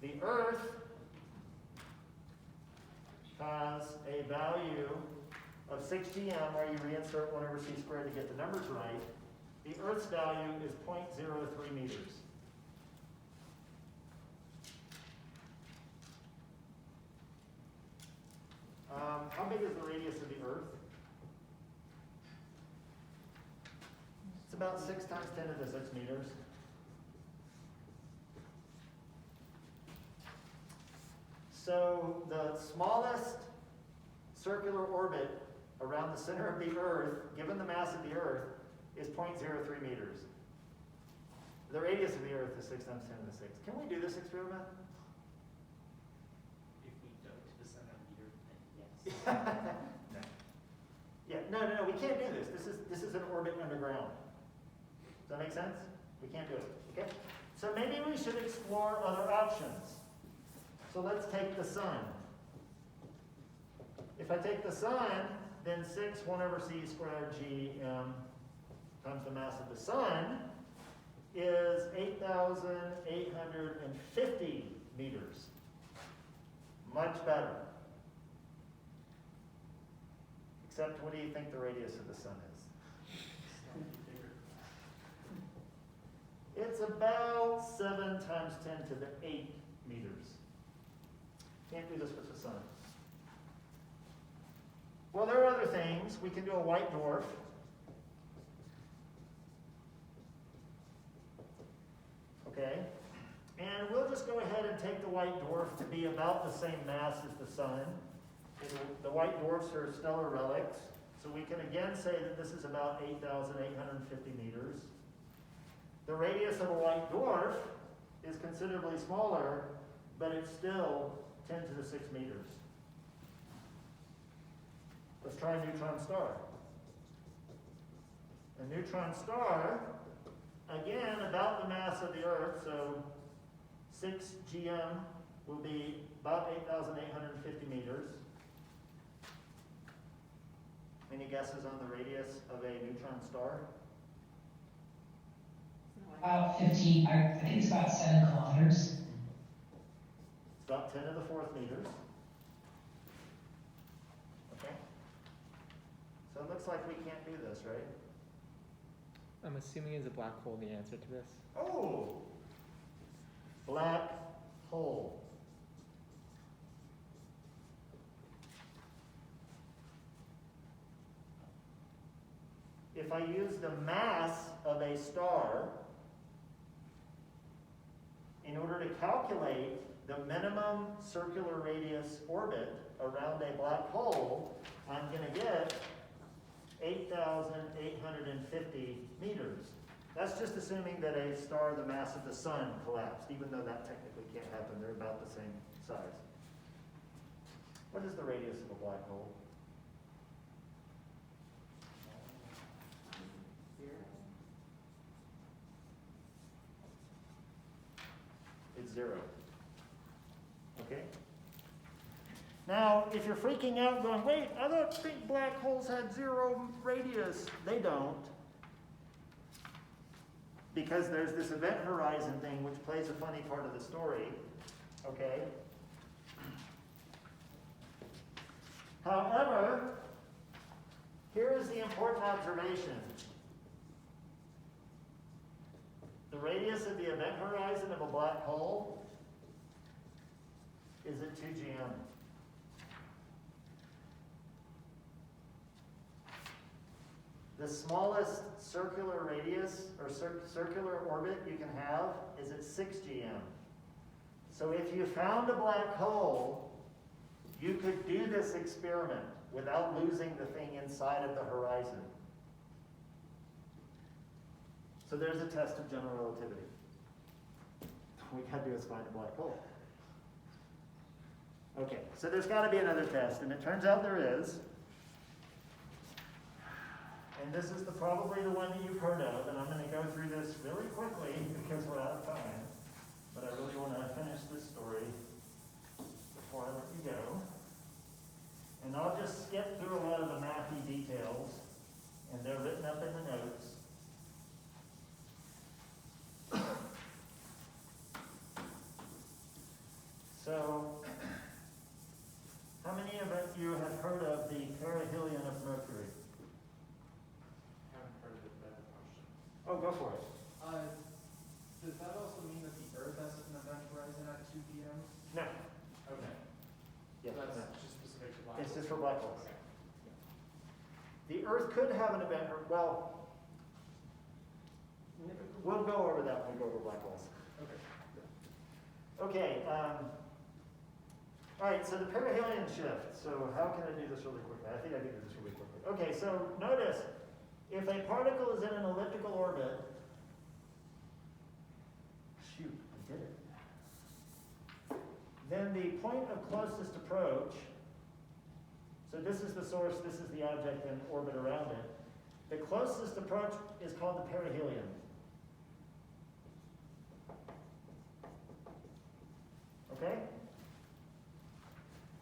[SPEAKER 1] The Earth has a value of 6 GM, where you reinsert 1 over c squared to get the numbers right. The Earth's value is 0.03 meters. How big is the radius of the Earth? It's about 6 times 10 to the 6 meters. So the smallest circular orbit around the center of the Earth, given the mass of the Earth, is 0.03 meters. The radius of the Earth is 6 times 10 to the 6. Can we do this experiment?
[SPEAKER 2] If we go to the center of the Earth, then yes.
[SPEAKER 1] No. Yeah, no, we can't do this. This is an orbit underground. Does that make sense? We can't do it, okay? So maybe we should explore other options. So let's take the sun. If I take the sun, then 6, 1 over c squared gm times the mass of the sun is 8,850 meters. Much better. Except, what do you think the radius of the sun is? It's about 7 times 10 to the 8 meters. Can't do this with the sun. Well, there are other things. We can do a white dwarf. Okay? And we'll just go ahead and take the white dwarf to be about the same mass as the sun. The white dwarfs are stellar relics. So we can again say that this is about 8,850 meters. The radius of a white dwarf is considerably smaller, but it's still 10 to the 6 meters. Let's try a neutron star. A neutron star, again, about the mass of the Earth, so 6 GM will be about 8,850 meters. Any guesses on the radius of a neutron star?
[SPEAKER 6] About 15, I think it's about 7 kilometers.
[SPEAKER 1] It's about 10 to the 4th meters. Okay? So it looks like we can't do this, right?
[SPEAKER 5] I'm assuming is a black hole the answer to this.
[SPEAKER 1] Oh! Black hole. If I use the mass of a star in order to calculate the minimum circular radius orbit around a black hole, I'm going to get 8,850 meters. That's just assuming that a star the mass of the sun collapsed, even though that technically can't happen. They're about the same size. What is the radius of a black hole? It's 0. Okay? Now, if you're freaking out going, wait, I don't think black holes had 0 radius. They don't. Because there's this event horizon thing which plays a funny part of the story. Okay? However, here is the important observation. The radius of the event horizon of a black hole is at 2 GM. The smallest circular radius or circular orbit you can have is at 6 GM. So if you found a black hole, you could do this experiment without losing the thing inside of the horizon. So there's a test of general relativity. All we got to do is find a black hole. Okay, so there's got to be another test, and it turns out there is. And this is probably the one that you've heard of, and I'm going to go through this really quickly because we're out of time. But I really want to finish this story before I let you go. And I'll just skip through a lot of the mathy details, and they're written up in the notes. So, how many of you have heard of the perihelion of Mercury?
[SPEAKER 2] Haven't heard of that question.
[SPEAKER 1] Oh, go for it.
[SPEAKER 2] Does that also mean that the Earth has an event horizon at 2 p.m.?
[SPEAKER 1] No.
[SPEAKER 2] Okay.
[SPEAKER 1] Yes,
[SPEAKER 2] So that's
[SPEAKER 1] no.
[SPEAKER 2] just specific to black
[SPEAKER 1] It's
[SPEAKER 2] holes?
[SPEAKER 1] just for black holes.
[SPEAKER 2] Okay.
[SPEAKER 1] The Earth could have an event, well, we'll go over that when we go over black holes.
[SPEAKER 2] Okay.
[SPEAKER 1] Okay, all right, so the Perihelion Shift. So how can I do this really quickly? I think I can do this really quickly. Okay, so notice, if a particle is in an elliptical orbit, shoot, I did it. Then the point of closest approach, so this is the source, this is the object and orbit around it. The closest approach is called the perihelion. Okay?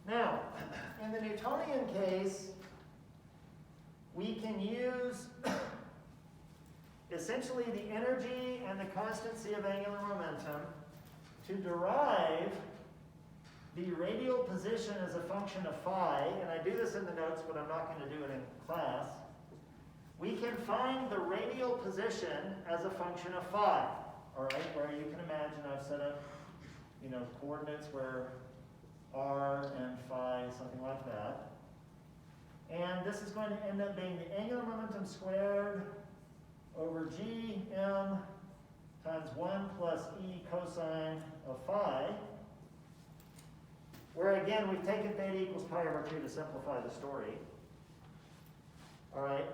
[SPEAKER 1] Now, in the Newtonian case, we can use essentially the energy and the constancy of angular momentum to derive the radial position as a function of phi, and I do this in the notes, but I'm not going to do it in class. We can find the radial position as a function of phi, all right, where you can imagine I've set up, coordinates where r and phi, something like that. And this is going to end up being the angular momentum squared over gm times 1 plus e cosine of phi, where again we've taken theta equals pi over 2 to simplify the story. All right,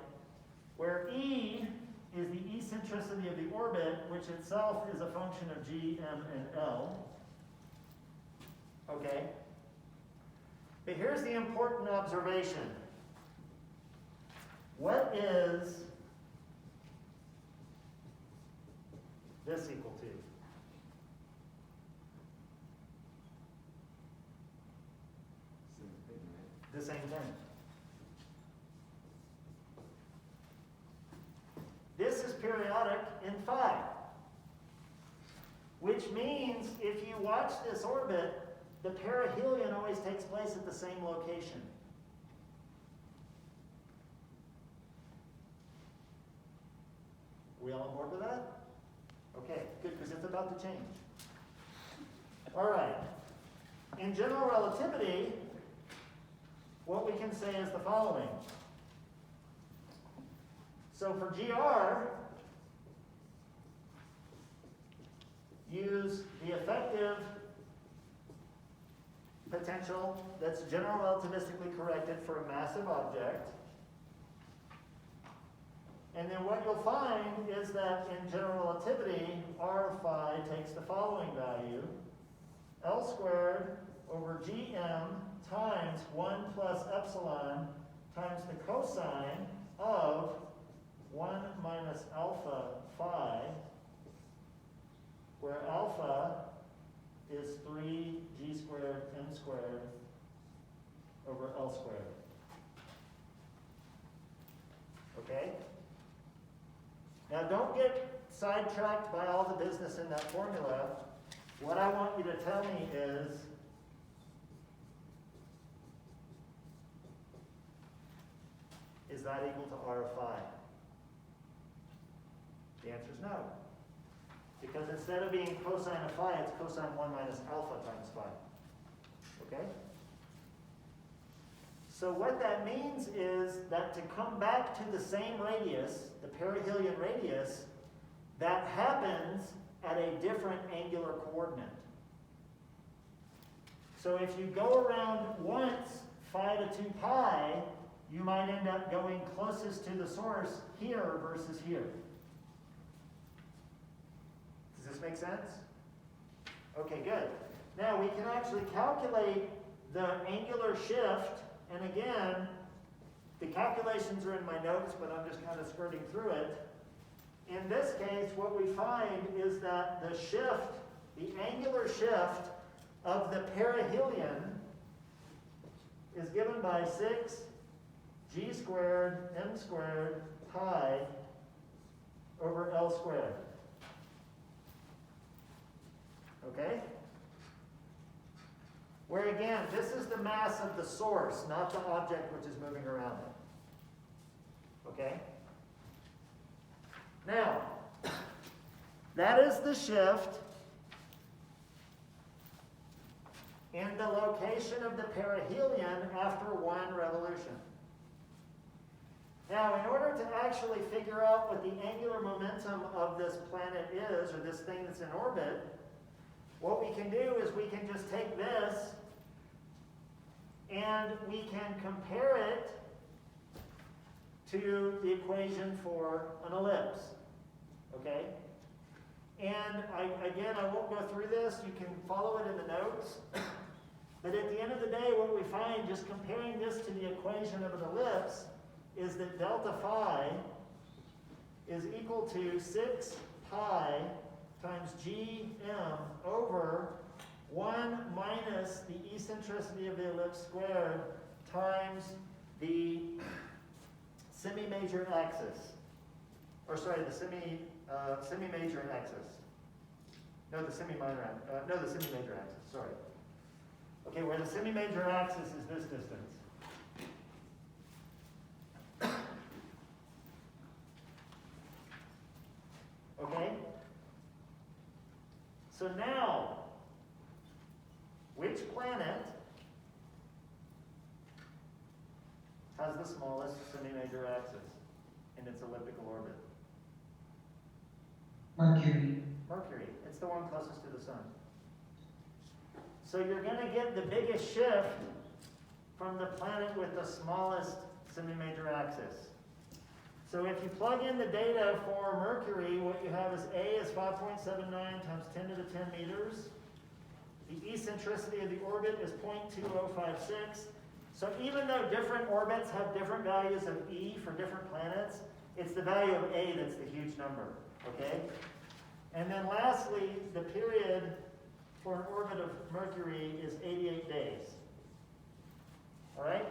[SPEAKER 1] where e is the eccentricity of the orbit, which itself is a function of g, m, and l. Okay? But here's the important observation. What is this equal to?
[SPEAKER 4] Same thing, right?
[SPEAKER 1] The same thing. This is periodic in phi, which means if you watch this orbit, the perihelion always takes place at the same location. We all on board with that? Okay, good, because it's about to change. All right. In general relativity, what we can say is the following. So for GR, use the effective potential that's general relativistically corrected for a massive object. And then what you'll find is that in general relativity, r of phi takes the following value: L squared over gm times 1 plus epsilon times the cosine of 1 minus alpha phi, where alpha is 3g squared m squared over L squared. Okay? Now don't get sidetracked by all the business in that formula. What I want you to tell me is that equal to r of phi? The answer is no. Because instead of being cosine of phi, it's cosine 1 minus alpha times phi. Okay? So what that means is that to come back to the same radius, the perihelion radius, that happens at a different angular coordinate. So if you go around once phi to 2 pi, you might end up going closest to the source here versus here. Does this make sense? Okay, good. Now we can actually calculate the angular shift, and again, the calculations are in my notes, but I'm just kind of skirting through it. In this case, what we find is that the shift, the angular shift of the perihelion is given by 6 g squared m squared pi over L squared. Okay? Where again, this is the mass of the source, not the object which is moving around it. Okay? Now, that is the shift in the location of the perihelion after 1 revolution. Now, in order to actually figure out what the angular momentum of this planet is, or this thing that's in orbit, what we can do is we can just take this and we can compare it to the equation for an ellipse. Okay? And again, I won't go through this. You can follow it in the notes. But at the end of the day, what we find, just comparing this to the equation of an ellipse, is that delta phi is equal to 6 pi times gm over 1 minus the eccentricity of the ellipse squared times the semi-major axis. Or sorry, the semi-major axis. No, the semi-minor axis. No, the semi-major axis, sorry. Okay, where the semi-major axis is this distance. Okay? So now, which planet has the smallest semi-major axis in its elliptical orbit?
[SPEAKER 6] Mercury.
[SPEAKER 1] Mercury. It's the one closest to the sun. So you're going to get the biggest shift from the planet with the smallest semi-major axis. So if you plug in the data for Mercury, what you have is A is 5.79 times 10 to the 10 meters. The eccentricity of the orbit is 0.2056. So even though different orbits have different values of E for different planets, it's the value of A that's the huge number, okay? And then lastly, the period for an orbit of Mercury is 88 days. All right?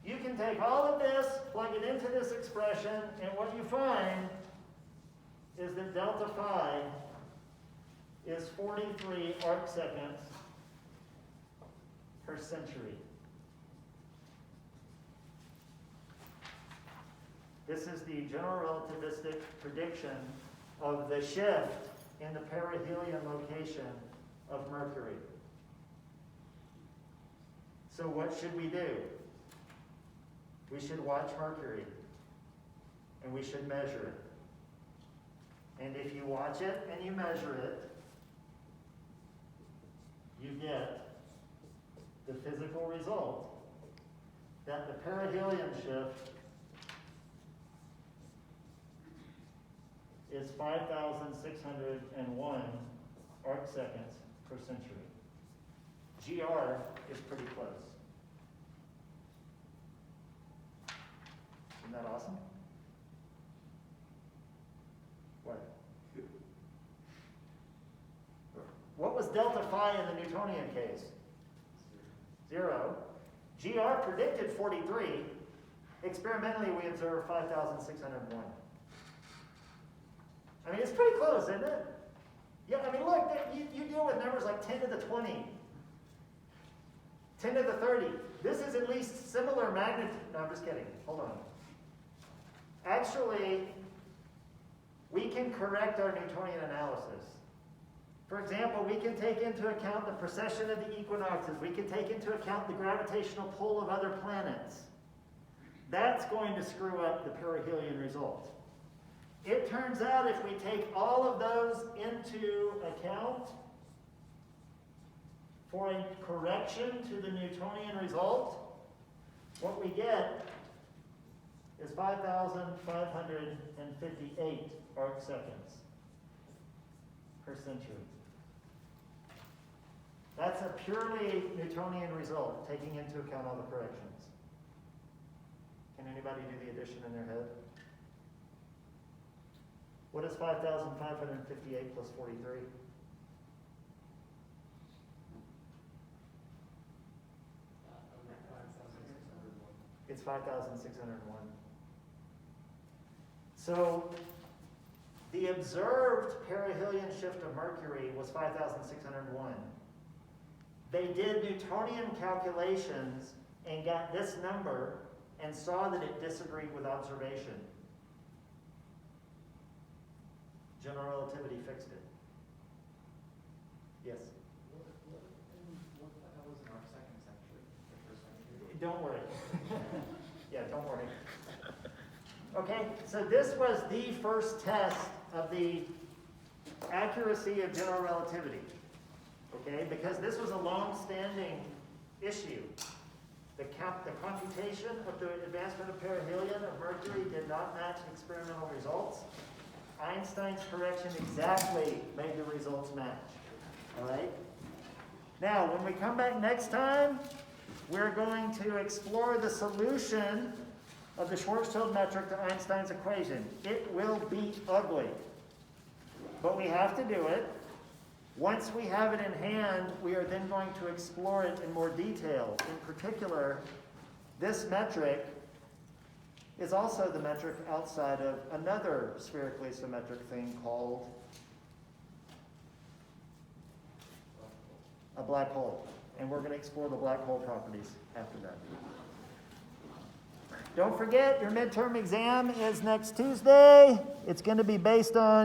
[SPEAKER 1] You can take all of this, plug it into this expression, and what you find is that delta phi is 43 arc seconds per century. This is the general relativistic prediction of the shift in the perihelion location of Mercury. So what should we do? We should watch Mercury, and we should measure it. And if you watch it and you measure it, you get the physical result that the perihelion shift is 5,601 arc seconds per century. GR is pretty close. Isn't that awesome? What? What was delta phi in the Newtonian case? 0. GR predicted 43. Experimentally, we observed 5,601. I mean, it's pretty close, isn't it? Yeah, I mean, look, you deal with numbers like 10 to the 20, 10 to the 30. This is at least similar magnitude. No, I'm just kidding. Hold on. Actually, we can correct our Newtonian analysis. For example, we can take into account the precession of the equinoxes. We can take into account the gravitational pull of other planets. That's going to screw up the perihelion result. It turns out if we take all of those into account for a correction to the Newtonian result, what we get is 5,558 arc seconds per century. That's a purely Newtonian result, taking into account all the corrections. Can anybody do the addition in their head? What is 5,558 plus 43? It's 5,601. So the observed perihelion shift of Mercury was 5,601. They did Newtonian calculations and got this number and saw that it disagreed with observation. General relativity fixed it. Yes?
[SPEAKER 4] What the hell was in our second century, the first century?
[SPEAKER 1] Don't worry. Yeah, don't worry. Okay, so this was the first test of the accuracy of general relativity. Okay, because this was a long-standing issue. The computation of the advancement of perihelion of Mercury did not match experimental results. Einstein's correction exactly made the results match. All right? Now, when we come back next time, we're going to explore the solution of the Schwarzschild metric to Einstein's equation. It will be ugly, but we have to do it. Once we have it in hand, we are then going to explore it in more detail. In particular, this metric is also the metric outside of another spherically symmetric thing called a black hole. And we're going to explore the black hole properties after that. Don't forget, your midterm exam is next Tuesday. It's going to be based on